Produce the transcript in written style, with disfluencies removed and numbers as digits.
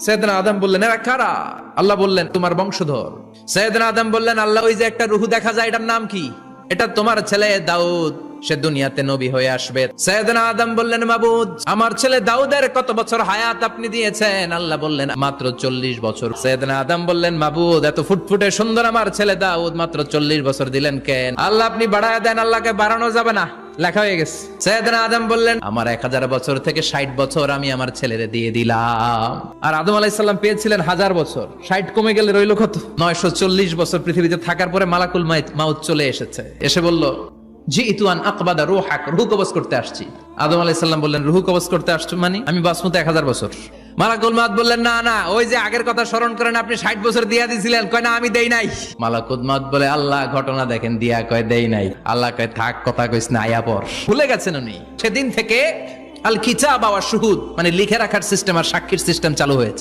সৈয়দনা আদম বললেন, এরা কারা? আল্লাহ বললেন, তোমার বংশধর। সৈয়দনা আদম বললেন, আল্লাহ, ওই যে একটা রূহ দেখা যায়, এটার নাম কি? এটা তোমার ছেলে দাউদ, সে দুনিয়াতে নবী হয়ে আসবে। সৈয়দনা আদম বললেন, মাবুদ, আমার ছেলে দাউদের কত বছর হায়াত আপনি দিয়েছেন? আল্লাহ বললেন, মাত্র 40 বছর। সৈয়দনা আদম বললেন, মাবুদ, এত ফুটফুটে সুন্দর আমার ছেলে দাউদ, মাত্র 40 বছর দিলেন কেন? আল্লাহ, আপনি বাড়ায় দেন, আল্লাহকে বাড়ানো যাবে না, লেখা হয়ে গেছে। সৈয়দনা আদম বললেন, আমার 1000 বছর থেকে 60 বছর আমি আমার ছেলেরে দিয়ে দিলাম। আর আদম আলাইহিস সালাম পেয়েছিলেন 1000 বছর, 60 কমে গেলে রইল কত? 940 বছর পৃথিবীতে থাকার পরে মালাকুল মাউত চলে এসেছে। এসে বলল, জিইতু আন আকবাদা রূহাক, রূহ কবজ করতে আসছি। আদম আলাইহিস সালাম বললেন, রূহ কবজ করতে আসছো মানে? আমি বাঁচমু 1000 বছর। মালাকুল মাউত বললেন, না না, ওই যে আগের কথা স্মরণ করেন, আপনি 60 বছর দিয়া দিছিলেন। কয়, না, আমি দেই নাই। মালাকুল মাউত বলে, আল্লাহ, ঘটনা দেখেন, দিয়া কয় দেই নাই। আল্লাহ কয়, থাক, কথা কইস না, আয়া পর। ভুলে গেছেন উনি। সেদিন থেকে আল কিতাব ওয়া শুহুদ, মানে লিখে রাখার সিস্টেম আর সাক্ষীর সিস্টেম চালু হয়েছে।